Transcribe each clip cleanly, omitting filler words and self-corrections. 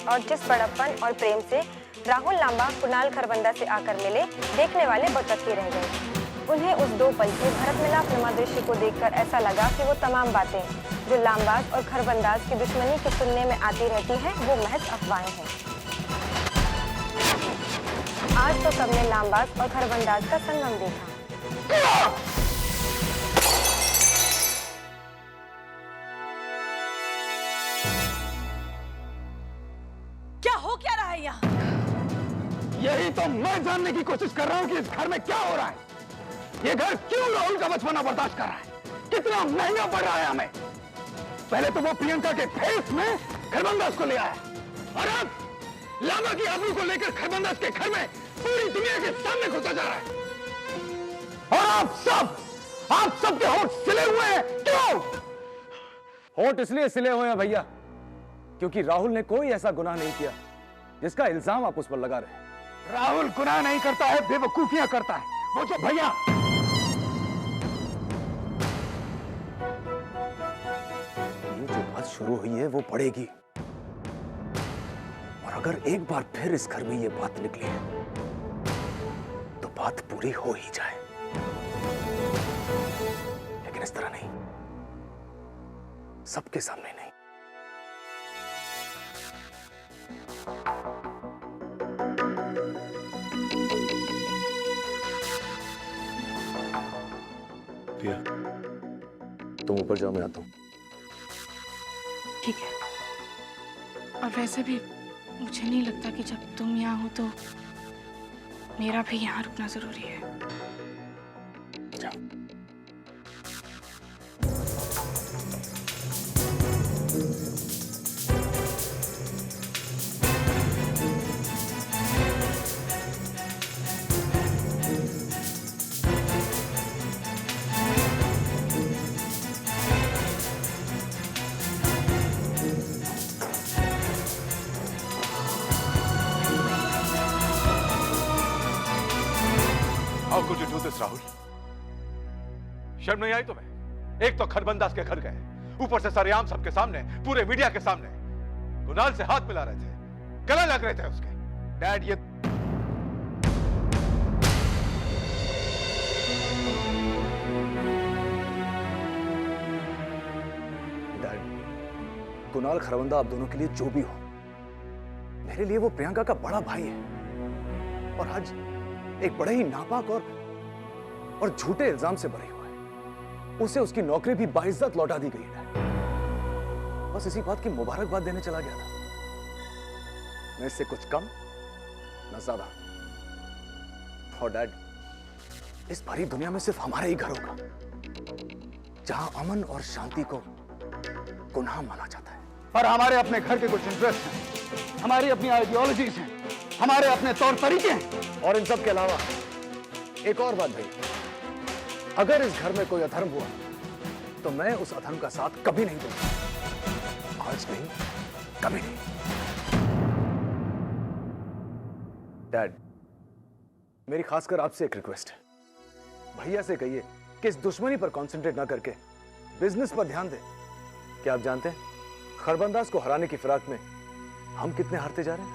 और जिस बड़प्पन और प्रेम से राहुल लांबा कुणाल खरबंदा से आकर मिले, देखने वाले बतौर रह गए। उन्हें उस 2 पल के भरत मिलाप नुमा दृश्य को देखकर ऐसा लगा कि वो तमाम बातें जो लांबाज और खरबंदाज की दुश्मनी के सुनने में आती रहती हैं, वो महज अफवाहें हैं। आज तो सबने लांबाज और खरबंदाज का संगम देखा। क्या हो क्या रहा है यहाँ? यही तो मैं जानने की कोशिश कर रहा हूँ कि इस घर में क्या हो रहा है। ये घर क्यों राहुल का बचपना बर्दाश्त कर रहा है? कितना महंगा पड़ रहा है हमें। पहले तो वो प्रियंका के फेस में खरबंदाज को ले आया और अब लांबा की आबरू को लेकर खरबंदाज के घर में पूरी दुनिया के सामने घुसा जा रहा है। और आप सब के होंठ सिले हुए हैं। क्यों? होंठ इसलिए सिले हुए हैं भैया क्योंकि राहुल ने कोई ऐसा गुनाह नहीं किया जिसका इल्जाम आप उस पर लगा रहे हैं। राहुल गुनाह नहीं करता है, बेवकूफियां करता है। वो जो भैया ये जो बात शुरू हुई है वो बढ़ेगी और अगर एक बार फिर इस घर में ये बात निकली है तो बात पूरी हो ही जाए, लेकिन इस तरह नहीं, सबके सामने नहीं। पिया, तुम ऊपर जाओ, मैं आता हूं। ठीक है। और वैसे भी मुझे नहीं लगता कि जब तुम यहाँ हो तो मेरा भी यहाँ रुकना जरूरी है। जाओ। How could you do this, Rahul? शर्म नहीं आई तुम्हें? एक तो खरबंदाज के घर गए, ऊपर से सरेआम सबके सामने, पूरे मीडिया के सामने कुणाल से हाथ मिला रहे थे, गला लग रहे थे उसके। डैड, ये डैड, कुणाल खरबंदा आप दोनों के लिए जो भी हो, मेरे लिए वो प्रियंका का बड़ा भाई है और आज एक बड़े ही नापाक और झूठे इल्जाम से बरी हुआ है। उसे उसकी नौकरी भी बाइज्जत लौटा दी गई है। बस इसी बात की मुबारकबाद देने चला गया था। मैं इससे कुछ कम न ज्यादा। और डैड, इस भरी दुनिया में सिर्फ हमारे ही घर होगा जहां अमन और शांति को गुनाह माना जाता है। और हमारे अपने घर के कुछ इंटरेस्ट हैं, हमारी अपनी आइडियोलॉजीज हैं, हमारे अपने तौर तरीके हैं। और इन सब के अलावा एक और बात भाई, अगर इस घर में कोई अधर्म हुआ तो मैं उस अधर्म का साथ कभी नहीं दूंगा। आज नहीं, कभी नहीं। डैड, मेरी खासकर आपसे एक रिक्वेस्ट है। भैया से कहिए कि इस दुश्मनी पर कंसंट्रेट ना करके बिजनेस पर ध्यान दें। क्या आप जानते हैं खरबंदाज को हराने की फिराक में हम कितने हारते जा रहे हैं?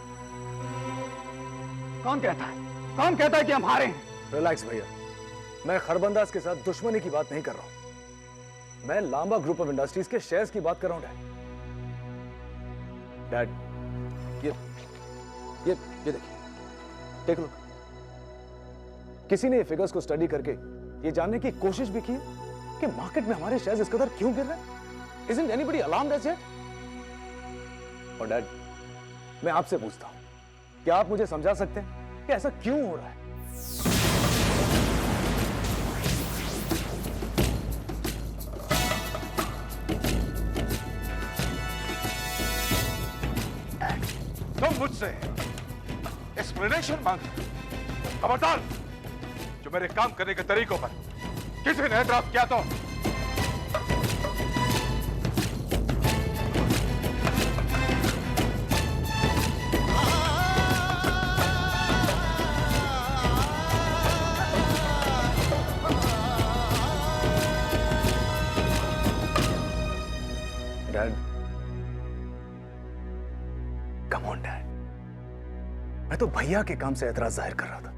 कौन कहता है? कौन कहता है कि हम हारे हैं? रिलैक्स भैया, मैं खरबंदाज के साथ दुश्मनी की बात नहीं कर रहा हूं। मैं लांबा ग्रुप ऑफ इंडस्ट्रीज के शेयर्स की बात कर रहा हूं। डैड, ये देखिए, टेक लुक। किसी ने ये फिगर्स को स्टडी करके ये जानने की कोशिश भी की कि मार्केट में हमारे शेयर्स इस कदर क्यों गिर रहे हैं। Isn't anybody alarmed as yet? और डैड, मैं आपसे पूछता हूं, क्या आप मुझे समझा सकते हैं कि ऐसा क्यों हो रहा है? तुम मुझसे एक्सप्लेनेशन मांगते हो? खबरदार, जो मेरे काम करने के तरीकों पर किसी ने एतराज किया तो कम ऑन डैड, मैं तो भैया के काम से ऐतराज जाहिर कर रहा था।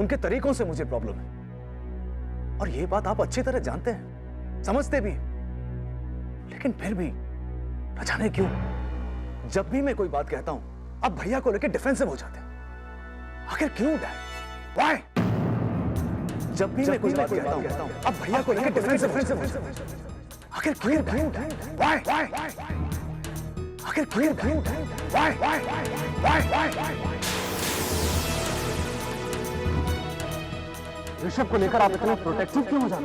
उनके तरीकों से मुझे प्रॉब्लम है, और ये बात आप अच्छी तरह जानते हैं, समझते भी हैं। लेकिन फिर भी न जाने क्यों जब भी मैं कोई बात कहता हूं आप भैया को लेकर डिफेंसिव हो जाते हैं। आखिर क्यों डैड? व्हाई? जब भी मैं कोई बात कहता हूं आप भैया को लेकर डिफेंसिव हो जाते हैं। आखिर क्यों डैड? व्हाई? आखिर क्यों डैड? व्हाई? ऋषभ को लेकर आप इतने प्रोटेक्टिव क्यों हो जाते हैं?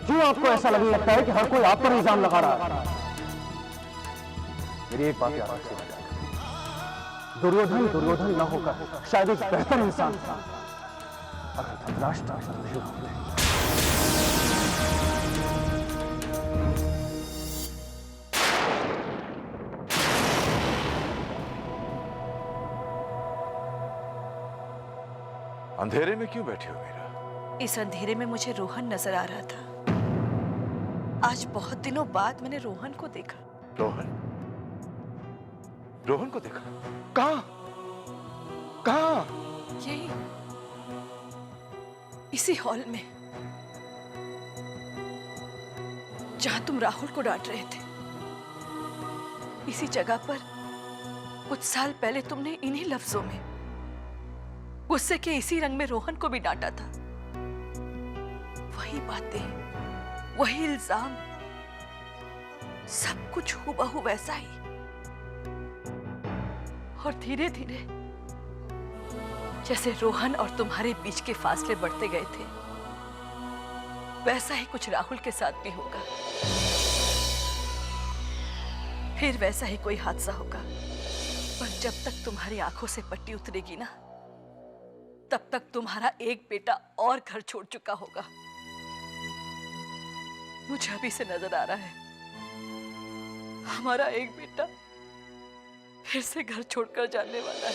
क्यों आपको ऐसा लगने लगता है कि हर कोई आप पर इल्जाम लगा रहा है? मेरी एक बात याद रखिए, दुर्योधन न होकर शायद एक बेहतर इंसान था अगर धृतराष्ट्र नहीं होते। अंधेरे में क्यों बैठी हो मीरा? इस अंधेरे में मुझे रोहन नजर आ रहा था। आज बहुत दिनों बाद मैंने रोहन को देखा। रोहन को देखा? कहां? यही, इसी हॉल में, जहां तुम राहुल को डांट रहे थे। इसी जगह पर कुछ साल पहले तुमने इन्हीं लफ्जों में, गुस्से के इसी रंग में रोहन को भी डांटा था। वही बातें, वही इल्जाम, सब कुछ हूबहू वैसा ही। और धीरे धीरे जैसे रोहन और तुम्हारे बीच के फासले बढ़ते गए थे, वैसा ही कुछ राहुल के साथ भी होगा। फिर वैसा ही कोई हादसा होगा। पर जब तक तुम्हारी आंखों से पट्टी उतरेगी ना, तब तक तुम्हारा एक बेटा और घर छोड़ चुका होगा। मुझे अभी से नजर आ रहा है, हमारा एक बेटा फिर से घर छोड़कर जाने वाला है।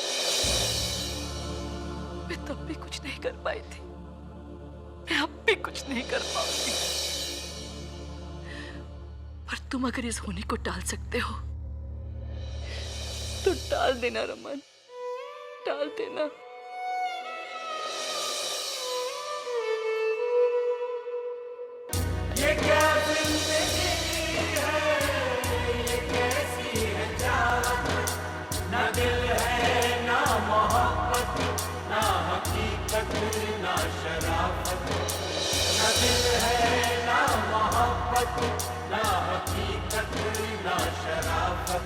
मैं तब भी कुछ नहीं कर पाई थी, मैं अब भी कुछ नहीं कर पाऊंगी। पर तुम अगर इस होने को टाल सकते हो तो टाल देना रमन, टाल देना। ये क्या जिंदगी है, ये कैसी है जात, ना दिल है ना मोहब्बत, ना हकीकत ना शराफत। ना दिल है ना मोहब्बत, ना हकीकत ना शराफत।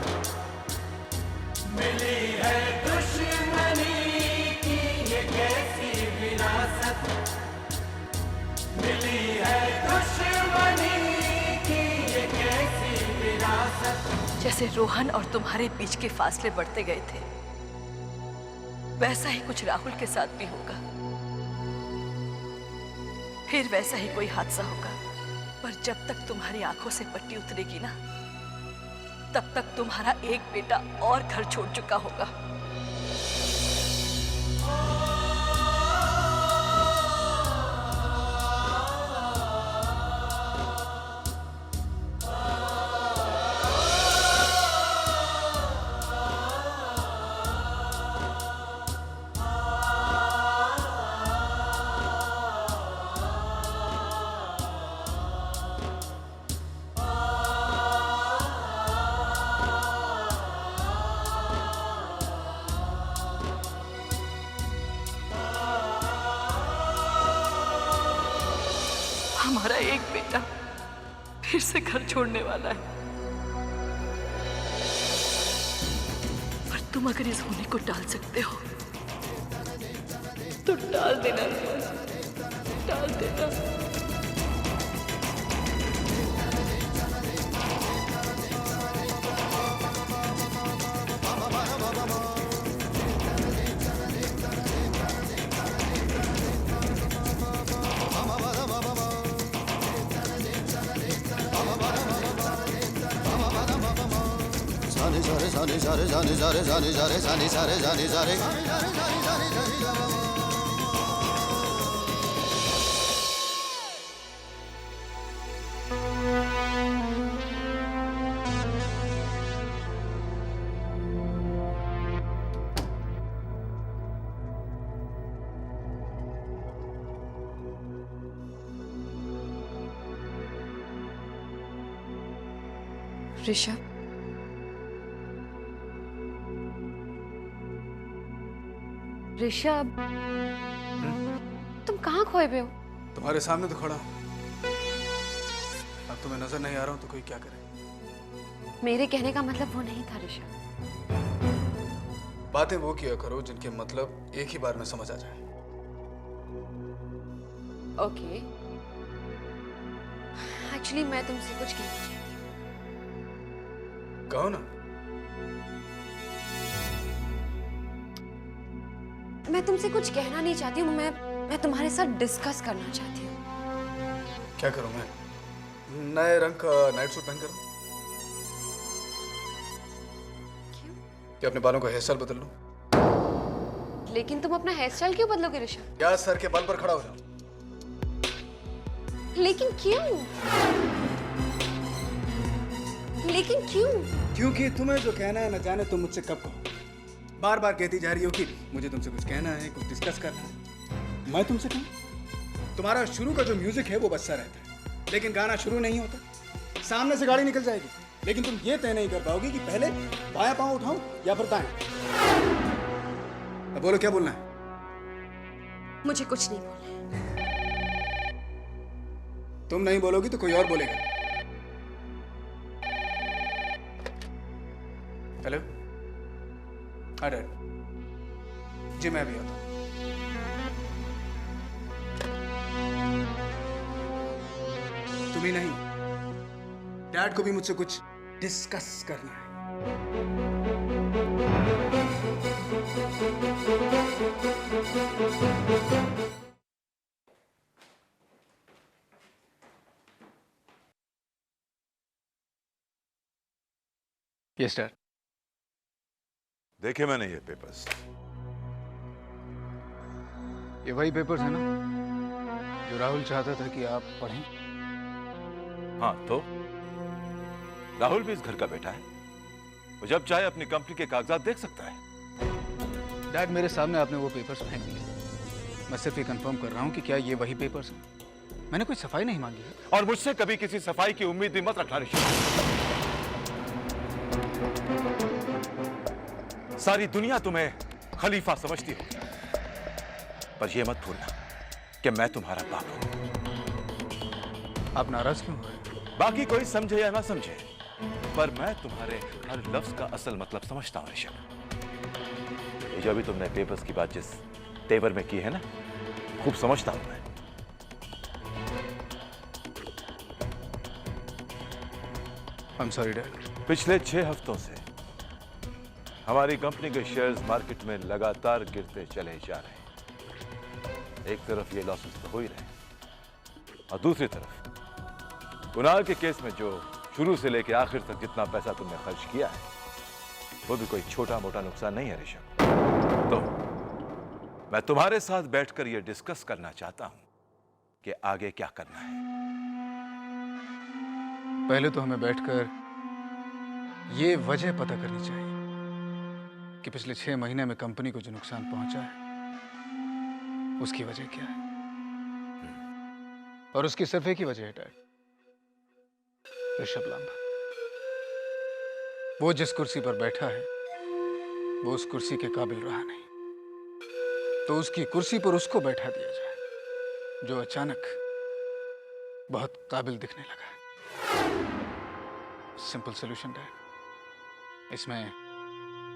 मिली है दुश्मनी की ये कैसी विरासत, मिली है दुश्मनी की ये कैसी विरासत। जैसे रोहन और तुम्हारे बीच के फासले बढ़ते गए थे, वैसा ही कुछ राहुल के साथ भी होगा। फिर वैसा ही कोई हादसा होगा। पर जब तक तुम्हारी आंखों से पट्टी उतरेगी ना, तब तक तुम्हारा एक बेटा और घर छोड़ चुका होगा। हमारा एक बेटा फिर से घर छोड़ने वाला है। पर तुम अगर इस होने को टाल सकते हो तो टाल देना, टाल देना। ऋषभ, ऋषभ, तुम कहाँ खोए हुए हो? तुम्हारे सामने तो खड़ा हूं। अब तुम्हें नजर नहीं आ रहा हूं तो कोई क्या करे? मेरे कहने का मतलब वो नहीं था ऋषभ। बातें वो किया करो जिनके मतलब एक ही बार में समझ आ जाए। ओके, एक्चुअली मैं तुमसे कुछ कहना चाहती हूँ। कहो ना। मैं तुमसे कुछ कहना नहीं चाहती हूँ, मैं तुम्हारे साथ डिस्कस करना चाहती हूँ। क्या करूं मैं? नए रंग का नाइट सूट पहन कर? क्यों? क्या अपने बालों का हेयर स्टाइल बदल लूं? लेकिन तुम अपना हेयर स्टाइल क्यों बदलोगे ऋषभ? क्या सर के बल पर खड़ा हो जाऊं? लेकिन क्यों? लेकिन क्यों? क्योंकि तुम्हें जो कहना है न जाने तुम मुझसे कब कहो। बार बार कहती जा रही हो कि मुझे तुमसे कुछ कहना है, कुछ डिस्कस करना है। मैं तुमसे कहूं? तुम्हारा शुरू का जो म्यूजिक है वो बजता रहता है, लेकिन गाना शुरू नहीं होता। सामने से गाड़ी निकल जाएगी, लेकिन तुम ये तय नहीं कर पाओगी कि पहले बायां पांव उठाऊं या फिर दाएं। अब बोलो क्या बोलना है? मुझे कुछ नहीं बोलना। तुम नहीं बोलोगी तो कोई और बोलेगा। हेलो, हाँ डैड जी, मैं भी आता हूँ। तुम ही नहीं, डैड को भी मुझसे कुछ डिस्कस करना है। Yes dad. देखे मैंने ये पेपर्स। ये वही पेपर्स है ना जो राहुल चाहता था कि आप पढ़ें? हाँ, तो राहुल भी इस घर का बेटा है, वो जब चाहे अपनी कंपनी के कागजात देख सकता है। डैड, मेरे सामने आपने वो पेपर्स फेंक दिए। मैं सिर्फ ये कंफर्म कर रहा हूँ कि क्या ये वही पेपर्स हैं। मैंने कोई सफाई नहीं मांगी है। और मुझसे कभी किसी सफाई की उम्मीद भी मत रखना ऋषि। सारी दुनिया तुम्हें खलीफा समझती होगी, पर यह मत भूलना कि मैं तुम्हारा बाप हूं। आप नाराज क्यों हो रहे हैं? बाकी कोई समझे या ना समझे, पर मैं तुम्हारे हर लफ्ज का असल मतलब समझता हूं ऋषभ। ये जो अभी तुमने पेपर्स की बात जिस तेवर में की है ना, खूब समझता हूं मैं। I'm sorry, Dad. पिछले 6 हफ्तों से हमारी कंपनी के शेयर्स मार्केट में लगातार गिरते चले जा रहे हैं। एक तरफ ये लॉसेस तो हो ही रहे हैं, और दूसरी तरफ कुणाल के केस में जो शुरू से लेकर आखिर तक जितना पैसा तुमने खर्च किया है, वो भी कोई छोटा मोटा नुकसान नहीं है ऋषभ। तो मैं तुम्हारे साथ बैठकर यह डिस्कस करना चाहता हूं कि आगे क्या करना है। पहले तो हमें बैठकर ये वजह पता करनी चाहिए कि पिछले 6 महीने में कंपनी को जो नुकसान पहुंचा है उसकी वजह क्या है। और उसकी सिर्फ एक ही वजह है डैड, ऋषभ लांबा। वो जिस कुर्सी पर बैठा है वो उस कुर्सी के काबिल रहा नहीं, तो उसकी कुर्सी पर उसको बैठा दिया जाए जो अचानक बहुत काबिल दिखने लगा है। सिंपल सॉल्यूशन डैड, इसमें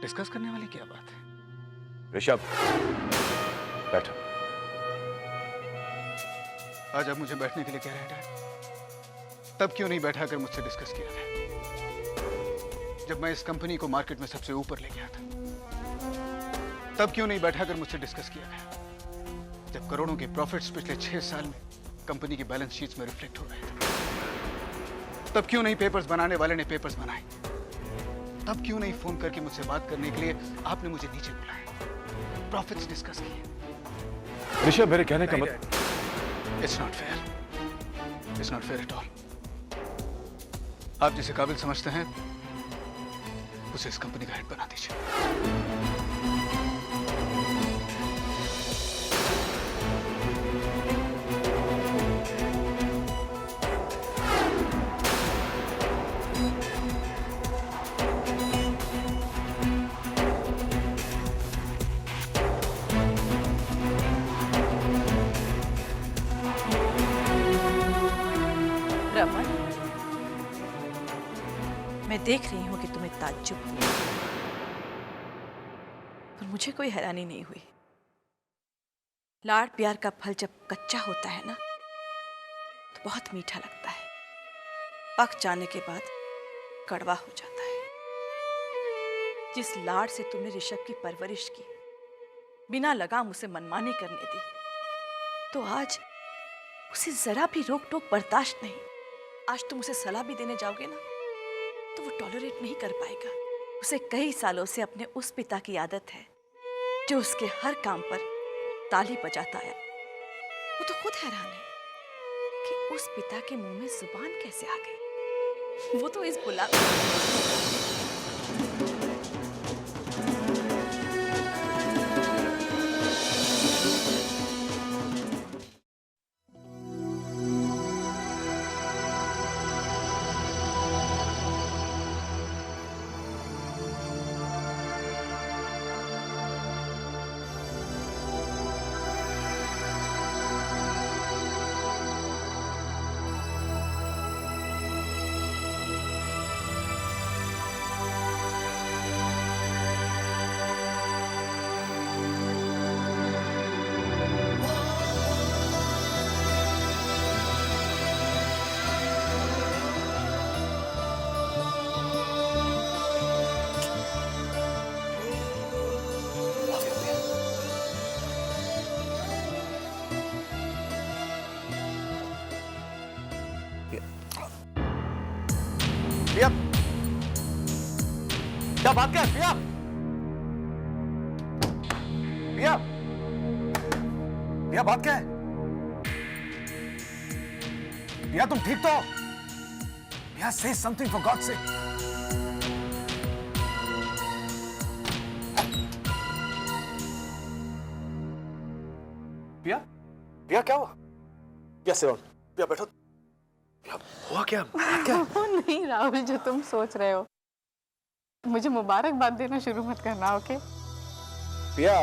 डिस्कस करने वाली क्या बात है? ऋषभ बैठो। आज आप मुझे बैठने के लिए कह रहे हैं डैड, तब क्यों नहीं बैठा कर मुझसे डिस्कस किया था जब मैं इस कंपनी को मार्केट में सबसे ऊपर ले गया था? तब क्यों नहीं बैठा कर मुझसे डिस्कस किया गया जब करोड़ों के प्रॉफिट्स पिछले 6 साल में कंपनी की बैलेंस शीट्स में रिफ्लेक्ट हो रहे थे? तब क्यों नहीं पेपर्स बनाने वाले ने पेपर्स बनाए? तब क्यों नहीं फोन करके मुझसे बात करने के लिए आपने मुझे नीचे बुलाया, प्रॉफिट्स डिस्कस किए? ऋषभ, मेरे कहने का मतलब it's not fair, it's not fair at all. आप जिसे काबिल समझते हैं उसे इस कंपनी का हेड बना दीजिए। मैं देख रही हूँ कि तुम्हें ताज्जुब हुआ, पर मुझे कोई हैरानी नहीं हुई। लाड़ प्यार का फल जब कच्चा होता है ना तो बहुत मीठा लगता है, पक जाने के बाद कड़वा हो जाता है। जिस लाड़ से तुमने ऋषभ की परवरिश की, बिना लगाम उसे मनमानी करने दी, तो आज उसे जरा भी रोक टोक बर्दाश्त नहीं। आज तुम उसे सलाह भी देने जाओगे ना तो वो टॉलरेट नहीं कर पाएगा। उसे कई सालों से अपने उस पिता की आदत है जो उसके हर काम पर ताली बजाता है। वो तो खुद हैरान है कि उस पिता के मुंह में जुबान कैसे आ गई। वो तो इस प्रिया, क्या बात क्या है प्रिया? प्रिया, प्रिया बात क्या है? प्रिया तुम ठीक तो हो? प्रिया say something for God's sake. प्रिया, प्रिया क्या हुआ? प्रिया sit down. प्रिया बैठो. हुआ क्या? क्या? वो नहीं राहुल जो तुम सोच रहे हो। मुझे मुबारकबाद देना शुरू मत करना, okay? Priya,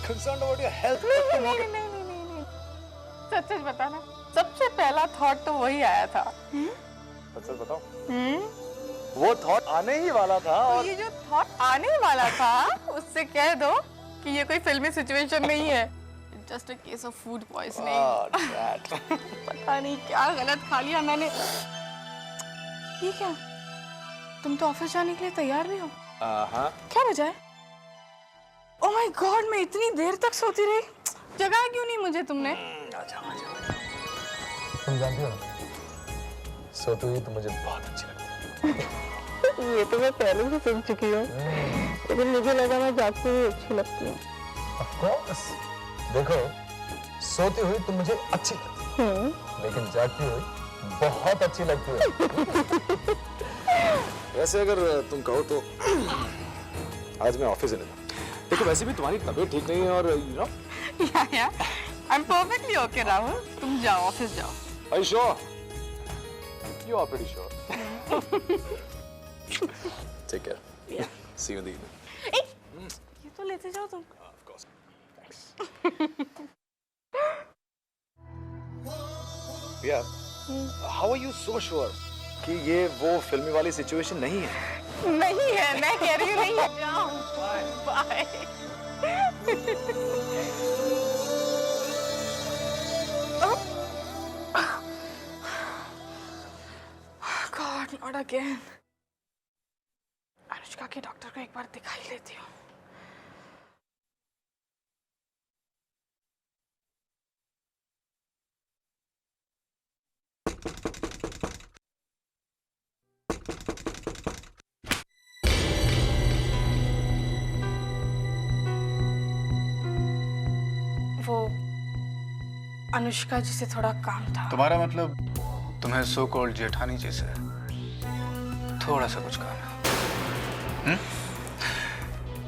concerned about your health. नहीं। सच सच बताना, सबसे पहला थॉट तो वही आया था। सच बताओ। वो थॉट आने ही वाला था और ये जो थॉट आने वाला था उससे कह दो कि ये कोई फिल्मी सिचुएशन नहीं है। Just a case of food poisoning. पता नहीं क्या गलत खा लिया मैंने। ये क्या? तुम तो ऑफिस जाने के लिए तैयार भी हो? हाँ। क्या वजह है? ओह माय गॉड, मैं इतनी देर तक सोती रही। जगाया क्यों नहीं मुझे तुमने? तुम जानती हो सोती हुई तो मुझे बहुत अच्छी लगती है। ये तो मैं पहले भी सुन चुकी हूँ, लेकिन मुझे लगा मैं जागती हुई अच्छी लगती हूँ। Of course. देखो, सोती हुई तुम मुझे अच्छी लगती है, लेकिन जागती हुई बहुत अच्छी लगती है। वैसे अगर तुम कहो तो आज मैं ऑफिस नहीं था। देखो वैसे भी तुम्हारी तबीयत ठीक नहीं है और यू नो। या I am perfectly okay Rahul, तुम जाओ ऑफिस जाओ। Are you sure? You are pretty sure. Take care. Yeah. See you in the evening. ये तो लेते जाओ तुम। Of course. Thanks. Yeah. How are you so sure कि ये वो फिल्मी वाली सिचुएशन नहीं है? नहीं है, मैं कह रही हूँ नहीं है। जाओ। Bye. God, not again. Anushka के डॉक्टर को एक बार दिखाई लेती हूँ। वो अनुष्का जी से थोड़ा काम था। तुम्हारा मतलब तुम्हें सो कॉल्ड जेठानी जी से थोड़ा सा कुछ काम है।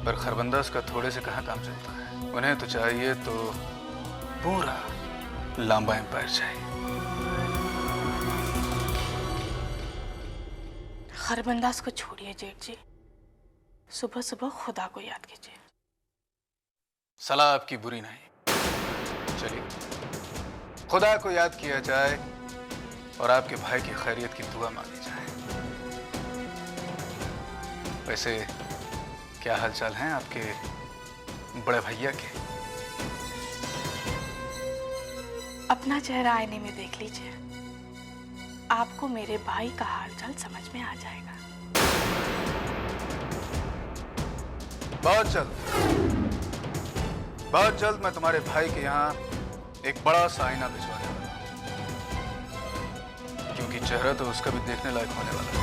पर खरबंदाज का थोड़े से कहाँ काम चलता है। उन्हें तो चाहिए तो पूरा लांबा एम्पायर चाहिए। खरबंदाज को छोड़िए जेठ जी, सुबह सुबह खुदा को याद कीजिए। सलाह आपकी बुरी नहीं, चलिए खुदा को याद किया जाए और आपके भाई की खैरियत की दुआ मांगी जाए। वैसे क्या हालचाल हैं आपके बड़े भैया के? अपना चेहरा आईने में देख लीजिए, आपको मेरे भाई का हालचाल समझ में आ जाएगा। बहुत जल्द मैं तुम्हारे भाई के यहाँ एक बड़ा सा आईना भिजवाने वाला हूँ, क्योंकि चेहरा तो उसका भी देखने लायक होने वाला है।